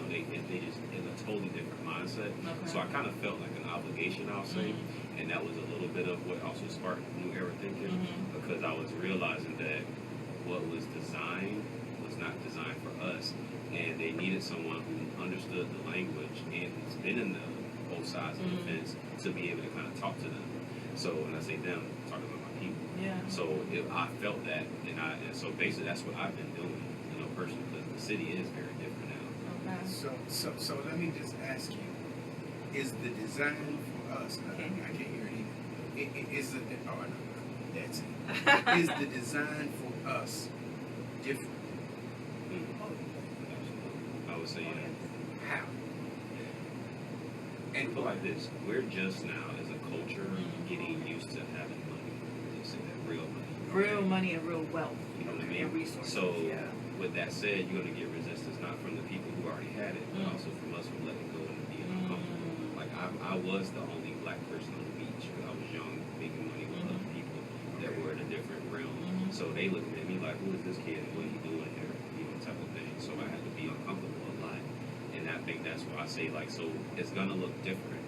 they just in a totally different mindset. Okay. So I kind of felt like an obligation, I'll say, and that was a little bit of what also sparked New Era thinking, because I was realizing that what was designed was not designed for us, and they needed someone who understood the language and who's been in both sides of the fence to be able to kind of talk to them. So when I say them, I'm talking about my people. Yeah. So I felt that, and so basically that's what I've been doing, personally, because the city is very different now. Okay. So let me just ask you: is the design for us? I can't hear it. Is it? Oh no, that's it. Is the design for us different? I would say How? And put like this: we're just now as a culture getting used to having money. They say that real money and real wealth. You know what I mean? And resources. So with that said, you're going to get resistance not from the people who already had it, but also from us who let it go and being uncomfortable. Like I was the only black person on the beach when I was young, making money with other people that were in a different realm. So they looked at me like, "Who is this kid? And what are you doing here?" Type of thing. So I had to be uncomfortable a lot, and I think that's why I say so it's gonna look different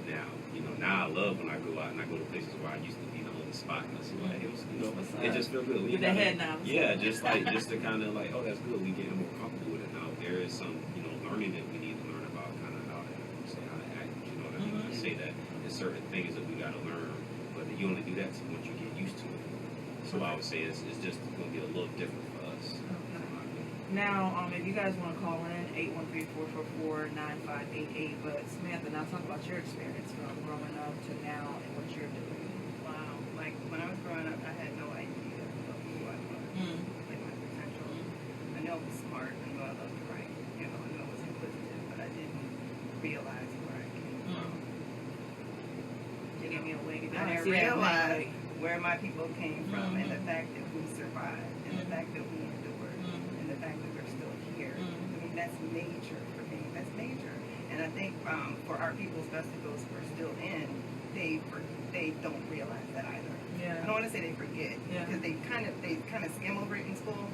now. Now I love when I go out and I go to places where I used to be the only spot, and I see like, it just feels good. With the head now. Yeah, just to kind of like, oh, that's good. We getting more comfortable with it now. There is some learning that we need to learn about kind of how to act. You know what I mean? I say that there's certain things that we got to learn, but you only do that once you get used to it. So I would say it's just going to be a little different for us. Now, if you guys want to call in, 813-444-9588. But Samantha, now talk about your experience from growing up to now and what you're doing. Wow. Like, when I was growing up, I had no idea of who I was, like my potential. I know I was smart, I know I loved to write, I know I was inquisitive, but I didn't realize where I came from. You gave me a wig. I didn't realize where my people came from and the fact that we survived and the fact that we endured and the fact that we're still here. I mean, that's major for me. That's major. And I think for our people, especially those who are still in, they don't realize that either. Yeah. I don't want to say they forget because they kind of skim over it in school.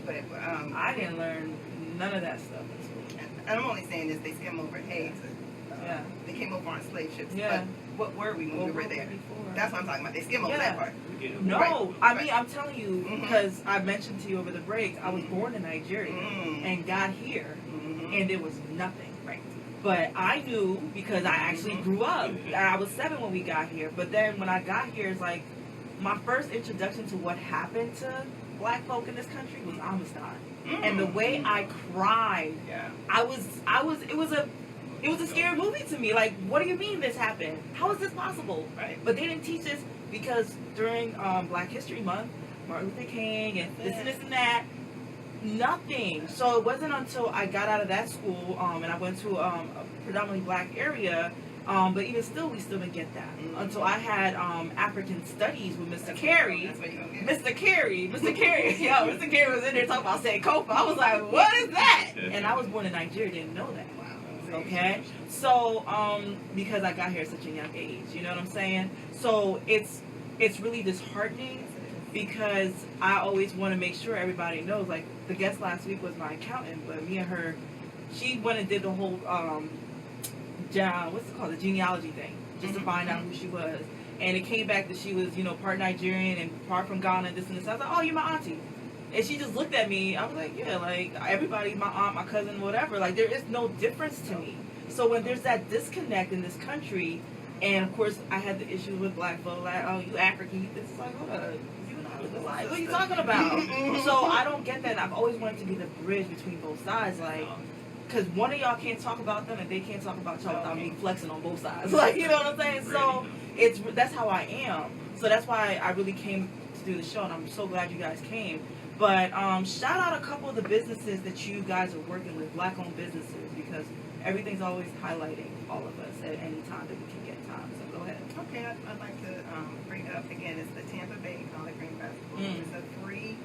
But I didn't learn none of that stuff in school. and I'm only saying this, they skim over, hey, they came over on slave ships. Yeah. But what were we when we were there? Before? That's what I'm talking about. They skim over that part. No, Right. I mean, I'm telling you, because I mentioned to you over the break, I was born in Nigeria and got here, and there was nothing. Right. But I knew because I actually grew up. I was 7 when we got here. But then when I got here, it's like my first introduction to what happened to black folk in this country was Amistad. And the way I cried, it was a scary movie to me. Like, what do you mean this happened? How is this possible? Right. But they didn't teach us because during Black History Month, Martin Luther King and this and that, nothing. So it wasn't until I got out of that school and I went to a predominantly black area, but even still, we still didn't get that until I had African Studies with Mr. Carey. Mr. Carey, Mr. Carey was in there talking about Sankofa. I was like, what is that? And I was born in Nigeria, didn't know that. Okay, so because I got here at such a young age, you know what I'm saying? So it's really disheartening because I always want to make sure everybody knows. Like, the guest last week was my accountant, but me and her, she went and did the whole the genealogy thing, just to find out who she was, and it came back that she was, part Nigerian and part from Ghana, this and this. I was like, oh, you're my auntie. And she just looked at me. I was like, yeah, like, everybody, my aunt, my cousin, whatever. Like, there is no difference to me. So when there's that disconnect in this country, and of course I had the issue with black folk, like, oh, you African. It's like, hold on, you and I look alike. What are you talking about? So I don't get that. I've always wanted to be the bridge between both sides, like, because one of y'all can't talk about them, and they can't talk about y'all without me flexing on both sides. Like, you know what I'm saying? So that's how I am. So that's why I really came to do the show, and I'm so glad you guys came. But shout out a couple of the businesses that you guys are working with, black-owned businesses, because everything's always highlighting all of us at any time that we can get time. So go ahead. Okay, I'd like to bring up again. It's the Tampa Bay Collard Green Festival. It's a free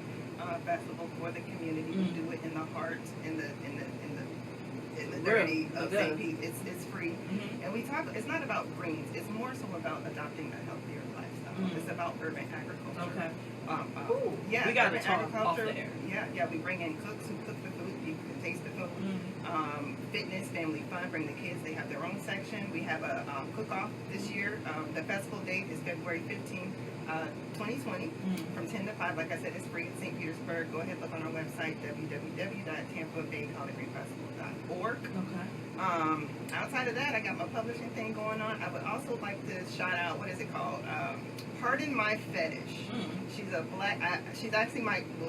festival for the community. We do it in the heart, in the dirty of St. Pete. It's free, and we talk. It's not about greens. It's more so about adopting a healthier lifestyle. It's about urban agriculture. Okay. Yeah, we got to talk off the air. Yeah, we bring in cooks who cook the food. You can taste the food. Fitness, family fun. Bring the kids. They have their own section. We have a cook-off this year. The festival date is February 15th, 2020, from 10 to 5. Like I said, it's free in St. Petersburg. Go ahead, look on our website, www.tampabaycollardgreenfestival.org. Okay. Outside of that, I got my publishing thing going on. I would also like to shout out, what is it called? Pardon My Fetish. She's a black, she's actually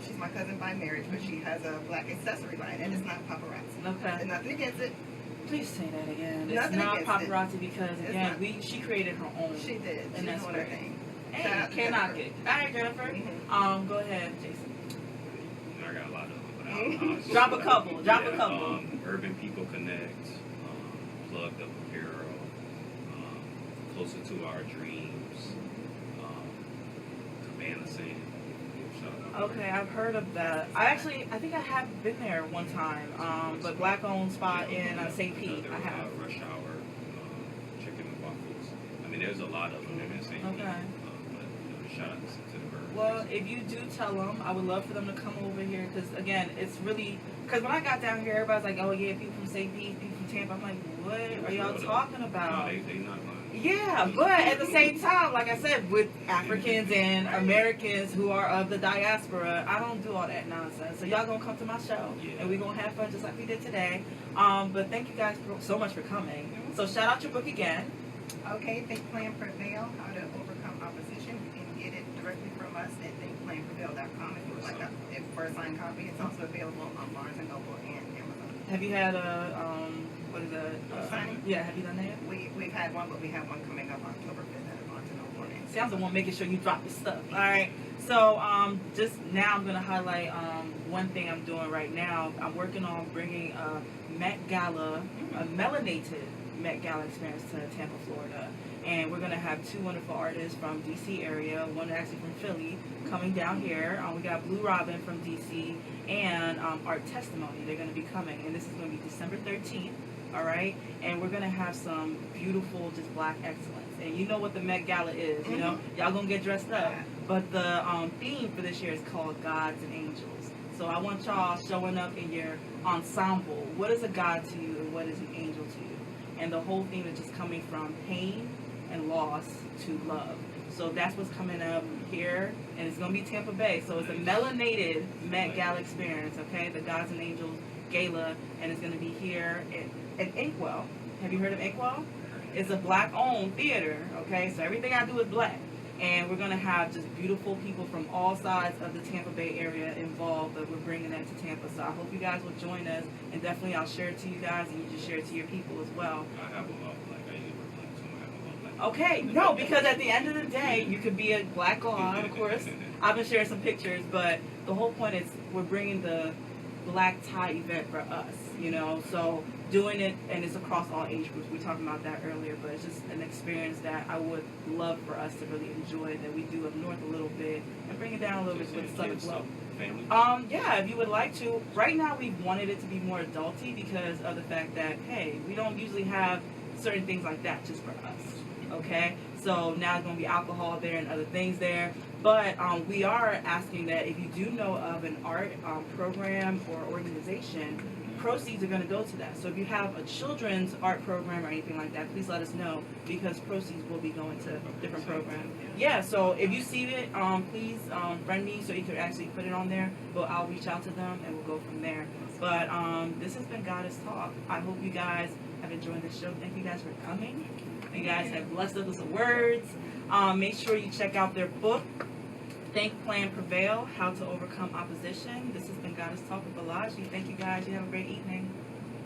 she's my cousin by marriage, but she has a black accessory line, and it's not paparazzi. Okay. And nothing against it. Please say that again. It's Nothing not against paparazzi because, again, she created her own. She did. And that's doing her thing. Hey, can't knock it. All right, Jennifer. Go ahead, Jason. I got a lot of them, but I'll Drop a couple. Drop a couple. Urban People Connect, Plugged Up Apparel, Closer to Our Dreams, Cabana Sand. Okay, I've heard of that. I think I have been there one time, but black-owned spot in St. Pete. I have. Rush Hour, Chicken and Waffles. I mean, there's a lot of them in St. Pete. Okay. But shout out to the bird. Well, if you do tell them, I would love for them to come over here because, again, it's really... Because when I got down here, everybody's like, oh, yeah, people from St. Pete, people from Tampa. I'm like, what are y'all talking about? No, they not lying. Yeah, but at the same time, like I said, with Africans and Americans who are of the diaspora, I don't do all that nonsense. So y'all gonna come to my show, and we're gonna have fun just like we did today. But thank you guys so much for coming. So shout out your book again. Okay, Think-Plan-Prevail, How to Overcome Opposition. You can get it directly from us at thinkplanprevail.com if you would like a first signed copy. It's also available on Barnes & Noble and Amazon. Have you had a, what is that? Signing? Yeah, have you done that? We've had one, but we have one coming up October 5th at Barnes & Noble. See, I'm the one making sure you drop your stuff. All right. So just now I'm going to highlight one thing I'm doing right now. I'm working on bringing a Met Gala, a melanated Met Gala experience to Tampa, Florida. And we're going to have 2 wonderful artists from D.C. area, one actually from Philly, coming down here. We got Blue Robin from D.C. and Art Testimony. They're going to be coming. And this is going to be December 13th. All right, and we're gonna have some beautiful, just black excellence. And you know what the Met Gala is, you know, y'all gonna get dressed up. But the theme for this year is called Gods and Angels. So I want y'all showing up in your ensemble. What is a God to you and what is an angel to you? And the whole theme is just coming from pain and loss to love. So that's what's coming up here, and it's going to be Tampa Bay. So it's a melanated Met Gala experience, okay? The Gods and Angels Gala, and it's going to be here at Inkwell. Have you heard of Inkwell? It's a black-owned theater, okay? So everything I do is black. And we're going to have just beautiful people from all sides of the Tampa Bay area involved, but we're bringing that to Tampa. So I hope you guys will join us, and definitely I'll share it to you guys, and you just share it to your people as well. I have a lot black. I usually wear black, so I have a lot black. Okay, no, because at the end of the day, you could be a black god, of course. I've been sharing some pictures, but the whole point is we're bringing the black tie event for us, you know, so doing it, and it's across all age groups. We talked about that earlier, but it's just an experience that I would love for us to really enjoy, that we do up north a little bit and bring it down a little bit with Southern Flow. Family? Yeah, if you would like to. Right now we've wanted it to be more adulty because of the fact that, hey, we don't usually have certain things like that just for us, okay? So now it's going to be alcohol there and other things there. But we are asking that if you do know of an art program or organization, proceeds are going to go to that. So if you have a children's art program or anything like that, please let us know, because proceeds will be going to different programs. Yeah, so if you see it, please friend me so you can actually put it on there. But I'll reach out to them and we'll go from there. But this has been Goddess Talk. I hope you guys have enjoyed the show. Thank you guys for coming. You guys have blessed us with some words. Make sure you check out their book, Think-Plan-Prevail, How to Overcome Opposition. This has been Goddess Talk with Balaji. Thank you guys. You have a great evening.